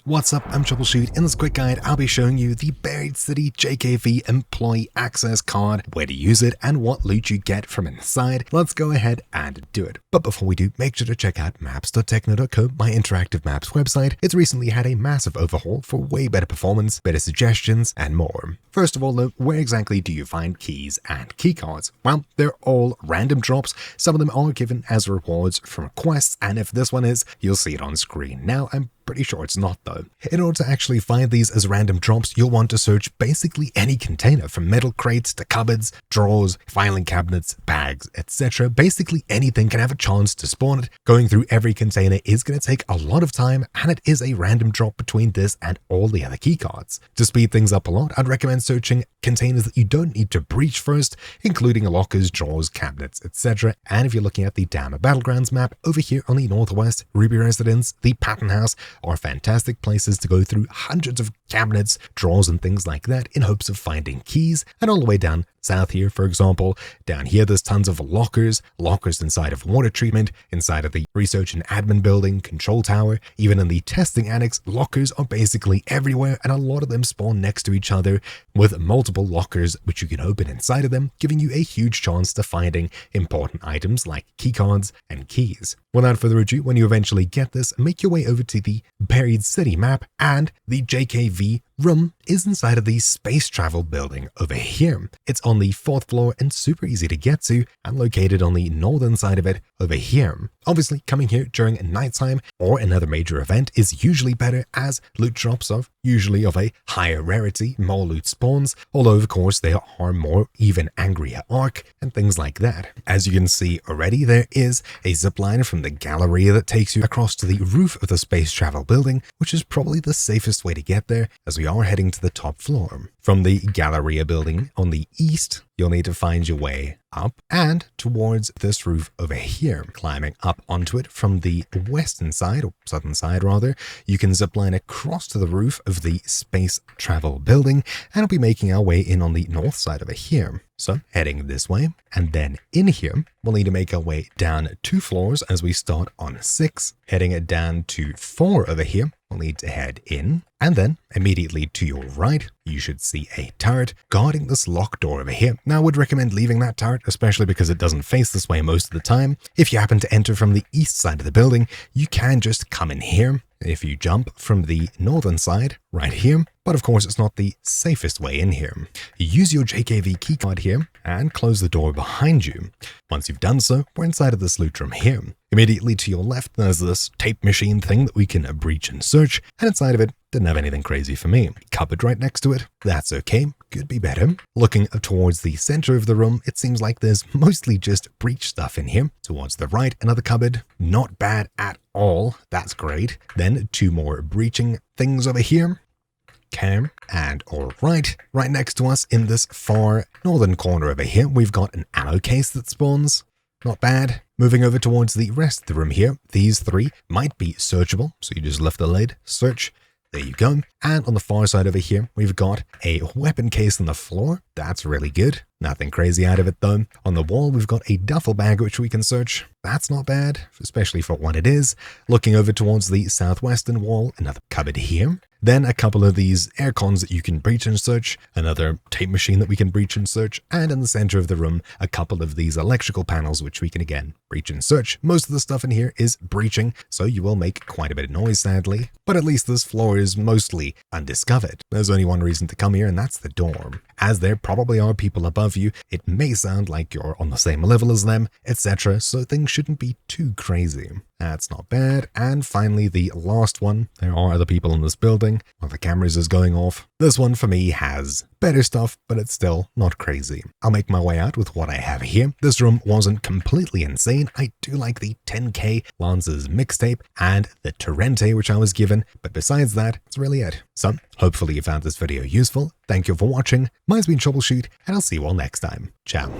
What's up, I'm Troubleshoot. In this quick guide, I'll be showing you the Buried City JKV Employee Access Card, where to use it, and what loot you get from inside. Let's go ahead and do it. But before we do, make sure to check out maps.techno.co, my interactive maps website. It's recently had a massive overhaul for way better performance, better suggestions, and more. First of all though, where exactly do you find keys and keycards? Well, they're all random drops. Some of them are given as rewards from quests, and if this one is, you'll see it on screen. Now, I'm pretty sure it's not though. In order to actually find these as random drops, you'll want to search basically any container, from metal crates to cupboards, drawers, filing cabinets, bags, etc. Basically anything can have a chance to spawn it. Going through every container is going to take a lot of time, and it is a random drop between this and all the other keycards. To speed things up a lot, I'd recommend searching containers that you don't need to breach first, including lockers, drawers, cabinets, etc. And if you're looking at the Dama Battlegrounds map, over here on the northwest, Ruby Residence, the Pattern House, are fantastic places to go through hundreds of cabinets, drawers, and things like that in hopes of finding keys. And all the way down south here, for example, down here there's tons of lockers inside of water treatment, inside of the research and admin building, control tower, even in the testing annex. Lockers are basically everywhere, and a lot of them spawn next to each other with multiple lockers which you can open inside of them, giving you a huge chance to finding important items like keycards and keys. Without further ado, when you eventually get this, make your way over to the Buried City map, and the JKV room is inside of the space travel building over here. It's on the 4th floor and super easy to get to, and located on the northern side of it over here. Obviously, coming here during nighttime or another major event is usually better, as loot drops are usually of a higher rarity, more loot spawns, although of course there are more even angrier arc and things like that. As you can see already, there is a zipline from the Galleria that takes you across to the roof of the space travel building, which is probably the safest way to get there, as we are heading to the top floor. From the Galleria building on the east, you'll need to find your way up and towards this roof over here. Climbing up onto it from the western side, or southern side rather, you can zipline across to the roof of the space travel building, and we'll be making our way in on the north side over here. So heading this way, and then in here, we'll need to make our way down 2 floors as we start on 6. Heading it down to 4 over here, we'll need to head in, and then immediately to your right, you should see a turret guarding this locked door over here. Now, I would recommend leaving that turret, especially because it doesn't face this way most of the time. If you happen to enter from the east side of the building, you can just come in here. If you jump from the northern side, right here, but of course it's not the safest way in here. Use your JKV keycard here and close the door behind you. Once you've done so, we're inside of this loot room here. Immediately to your left, there's this tape machine thing that we can breach and search, and inside of it, didn't have anything crazy for me. Cupboard right next to it, that's okay, could be better. Looking towards the center of the room, it seems like there's mostly just breach stuff in here. Towards the right, another cupboard, not bad at all, that's great. Then 2 more breaching things over here. Okay, and alright, right next to us in this far northern corner over here, we've got an ammo case that spawns. Not bad. Moving over towards the rest of the room here, these 3 might be searchable, so you just lift the lid, search. There you go. And on the far side over here, we've got a weapon case on the floor. That's really good. Nothing crazy out of it though. On the wall, we've got a duffel bag which we can search. That's not bad, especially for what it is. Looking over towards the southwestern wall, another cupboard here. Then a couple of these air cons that you can breach and search, another tape machine that we can breach and search, and in the center of the room, a couple of these electrical panels which we can again breach and search. Most of the stuff in here is breaching, so you will make quite a bit of noise sadly, but at least this floor is mostly undiscovered. There's only one reason to come here, and that's the dorm. As there probably are people above you, it may sound like you're on the same level as them, etc., so things shouldn't be too crazy. That's not bad. And finally, the last one. There are other people in this building while the cameras is going off. This one for me has better stuff, but it's still not crazy. I'll make my way out with what I have here. This room wasn't completely insane. I do like the 10K Lance's mixtape and the Torrente which I was given, but besides that, it's really it. So, hopefully you found this video useful. Thank you for watching. Mine's been Troubleshoot, and I'll see you all next time. Ciao.